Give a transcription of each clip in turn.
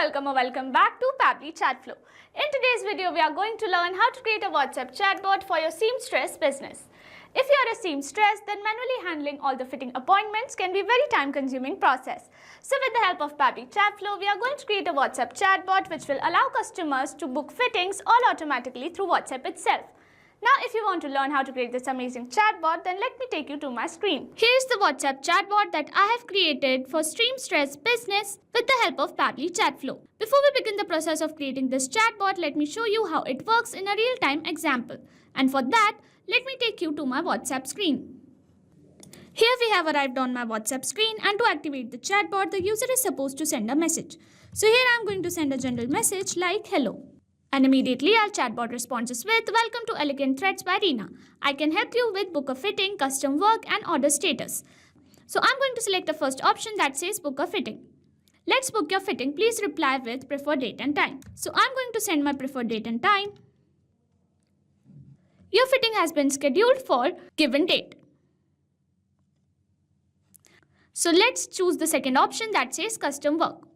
welcome or welcome back to Pabbly Chatflow. In today's video, we are going to learn how to create a WhatsApp chatbot for your seamstress business. If you are a seamstress, then manually handling all the fitting appointments can be a very time-consuming process. So with the help of Pabbly Chatflow, we are going to create a WhatsApp chatbot which will allow customers to book fittings all automatically through WhatsApp itself. Now, if you want to learn how to create this amazing chatbot, then let me take you to my screen. Here is the WhatsApp chatbot that I have created for seamstress business with the help of Pabbly Chatflow. Before we begin the process of creating this chatbot, let me show you how it works in a real-time example. And for that, let me take you to my WhatsApp screen. Here we have arrived on my WhatsApp screen, and to activate the chatbot, the user is supposed to send a message. So here I am going to send a general message like hello. And immediately our chatbot responds with welcome to Elegant Threads by Reena. I can help you with book a fitting, custom work and order status. So I'm going to select the first option that says book a fitting. Let's book your fitting. Please reply with preferred date and time. So I'm going to send my preferred date and time. Your fitting has been scheduled for given date. So let's choose the second option that says custom work.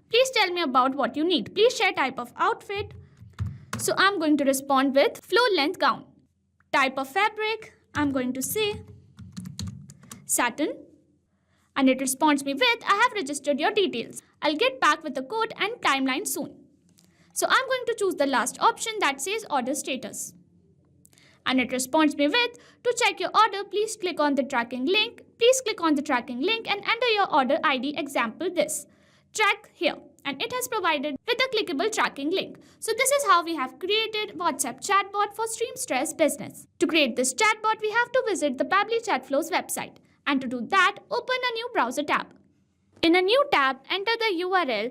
Please tell me about what you need. Please share type of outfit. So I'm going to respond with floor length gown. Type of fabric, I'm going to say satin. And it responds me with I have registered your details. I'll get back with the code and timeline soon. So I'm going to choose the last option that says order status. And it responds me with to check your order, please click on the tracking link. Please click on the tracking link and enter your order ID, example this. Track here. And it has provided with a clickable tracking link. So this is how we have created WhatsApp chatbot for seamstress business. To create this chatbot, we have to visit the Pabbly Chatflow's website. And to do that, open a new browser tab. In a new tab, enter the URL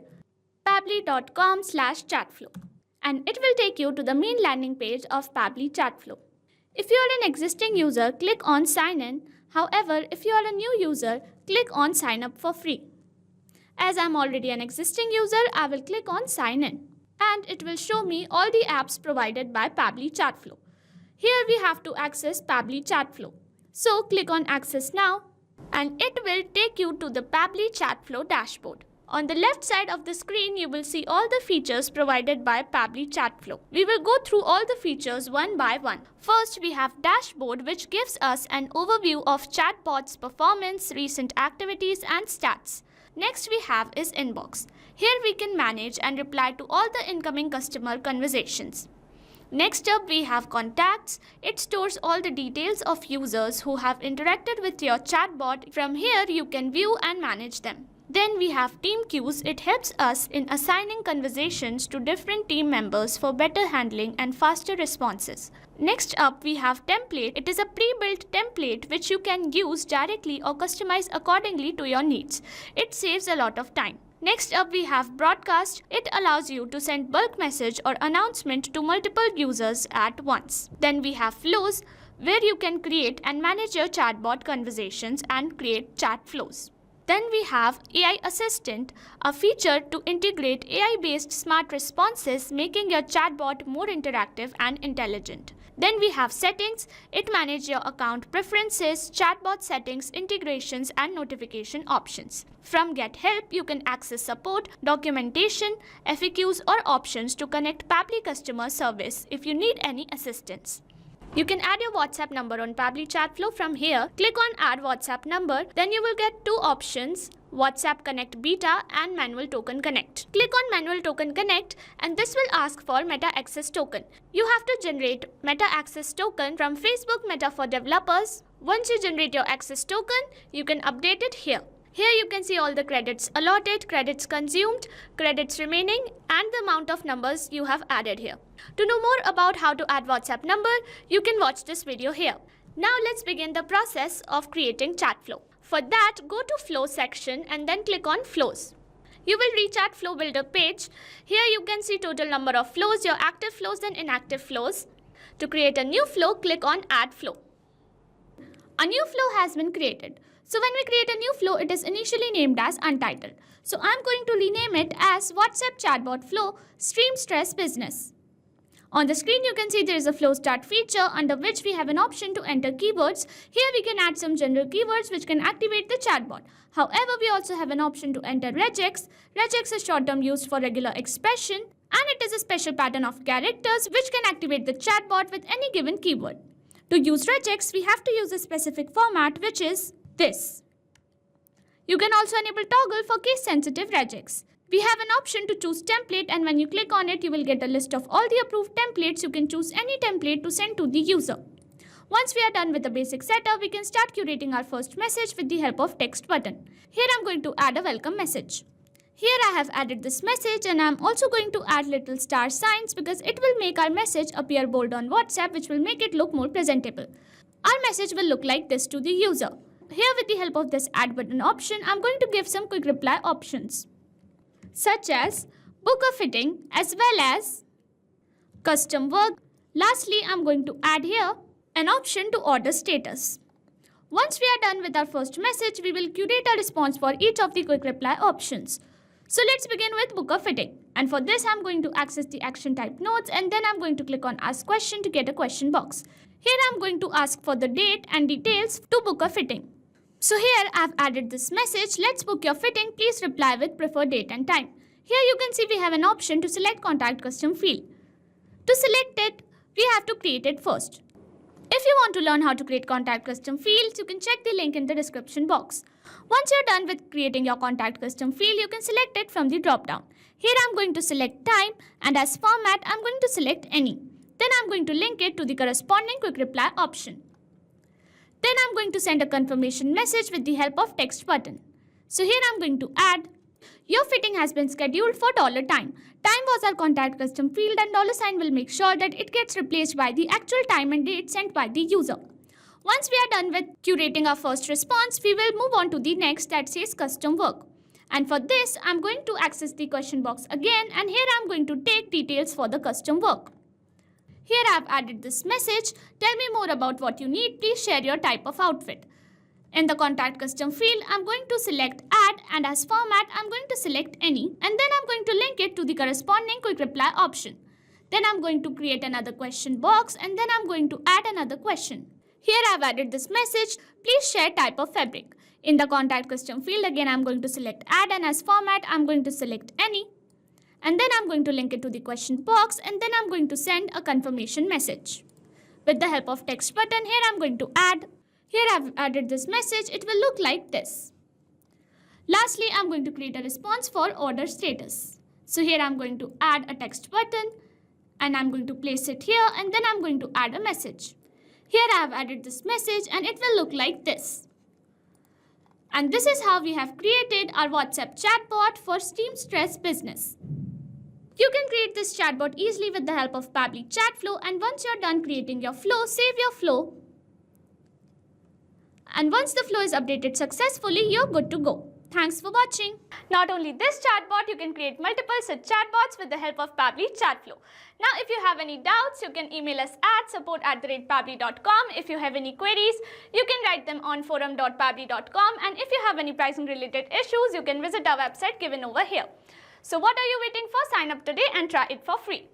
pabbly.com/chatflow. And it will take you to the main landing page of Pabbly Chatflow. If you are an existing user, click on sign in. However, if you are a new user, click on sign up for free. As I am already an existing user, I will click on sign in. And it will show me all the apps provided by Pabbly Chatflow. Here we have to access Pabbly Chatflow. So click on access now and it will take you to the Pabbly Chatflow dashboard. On the left side of the screen, you will see all the features provided by Pabbly Chatflow. We will go through all the features one by one. First, we have dashboard, which gives us an overview of chatbot's performance, recent activities and stats. Next we have is inbox. Here we can manage and reply to all the incoming customer conversations. Next up we have contacts. It stores all the details of users who have interacted with your chatbot. From here you can view and manage them. Then we have team queues. It helps us in assigning conversations to different team members for better handling and faster responses. Next up we have template. It is a pre-built template which you can use directly or customize accordingly to your needs. It saves a lot of time. Next up we have broadcast. It allows you to send bulk message or announcement to multiple users at once. Then we have flows, where you can create and manage your chatbot conversations and create chat flows. Then we have AI Assistant, a feature to integrate AI-based smart responses, making your chatbot more interactive and intelligent. Then we have settings. It manages your account preferences, chatbot settings, integrations and notification options. From Get Help, you can access support, documentation, FAQs or options to connect Pabbly customer service if you need any assistance. You can add your WhatsApp number on Pabbly Chatflow. From here, click on Add WhatsApp Number. Then you will get two options, WhatsApp Connect Beta and Manual Token Connect. Click on Manual Token Connect and this will ask for Meta Access Token. You have to generate Meta Access Token from Facebook Meta for Developers. Once you generate your access token, you can update it here. Here you can see all the credits allotted, credits consumed, credits remaining and the amount of numbers you have added here. To know more about how to add WhatsApp number, you can watch this video here. Now let's begin the process of creating Chatflow. For that, go to Flow section and then click on Flows. You will reach at Flow Builder page. Here you can see total number of flows, your active flows and inactive flows. To create a new flow, click on Add Flow. A new flow has been created. So when we create a new flow, it is initially named as Untitled. So I'm going to rename it as WhatsApp Chatbot Flow Seamstress Business. On the screen, you can see there is a flow start feature under which we have an option to enter keywords. Here we can add some general keywords which can activate the chatbot. However, we also have an option to enter regex. Regex is short term used for regular expression, and it is a special pattern of characters which can activate the chatbot with any given keyword. To use regex, we have to use a specific format which is this. You can also enable toggle for case sensitive regex. We have an option to choose template, and when you click on it, you will get a list of all the approved templates. You can choose any template to send to the user. Once we are done with the basic setup, we can start curating our first message with the help of text button. Here I'm going to add a welcome message. Here I have added this message, and I'm also going to add little star signs because it will make our message appear bold on WhatsApp, which will make it look more presentable. Our message will look like this to the user. Here with the help of this add button option, I'm going to give some quick reply options, such as book a fitting as well as custom work. Lastly, I'm going to add here an option to order status. Once we are done with our first message, we will curate a response for each of the quick reply options. So let's begin with book a fitting. And for this, I'm going to access the action type nodes, and then I'm going to click on ask question to get a question box. Here I'm going to ask for the date and details to book a fitting. So here I've added this message, let's book your fitting, please reply with preferred date and time. Here you can see we have an option to select contact custom field. To select it, we have to create it first. If you want to learn how to create contact custom fields, you can check the link in the description box. Once you're done with creating your contact custom field, you can select it from the drop down. Here I'm going to select time, and as format I'm going to select any. Then I'm going to link it to the corresponding quick reply option. Then I'm going to send a confirmation message with the help of text button. So here I'm going to add, your fitting has been scheduled for $time. Time was our contact custom field, and $sign will make sure that it gets replaced by the actual time and date sent by the user. Once we are done with curating our first response, we will move on to the next that says custom work. And for this, I'm going to access the question box again, and here I'm going to take details for the custom work. Here I've added this message, tell me more about what you need, please share your type of outfit. In the contact custom field, I'm going to select add, and as format, I'm going to select any, and then I'm going to link it to the corresponding quick reply option. Then I'm going to create another question box, and then I'm going to add another question. Here I've added this message, please share type of fabric. In the contact custom field, again I'm going to select add, and as format, I'm going to select any. And then I'm going to link it to the question box, and then I'm going to send a confirmation message. With the help of text button, here I'm going to add. Here I've added this message, it will look like this. Lastly, I'm going to create a response for order status. So here I'm going to add a text button, and I'm going to place it here, and then I'm going to add a message. Here I have added this message, and it will look like this. And this is how we have created our WhatsApp chatbot for Steamstress Business. You can create this chatbot easily with the help of Pabbly Chatflow, and once you're done creating your flow, save your flow. And once the flow is updated successfully, you're good to go. Thanks for watching. Not only this chatbot, you can create multiple such chatbots with the help of Pabbly Chatflow. Now, if you have any doubts, you can email us at support@pabbly.com. If you have any queries, you can write them on forum.pabbly.com. And if you have any pricing related issues, you can visit our website given over here. So what are you waiting for? Sign up today and try it for free.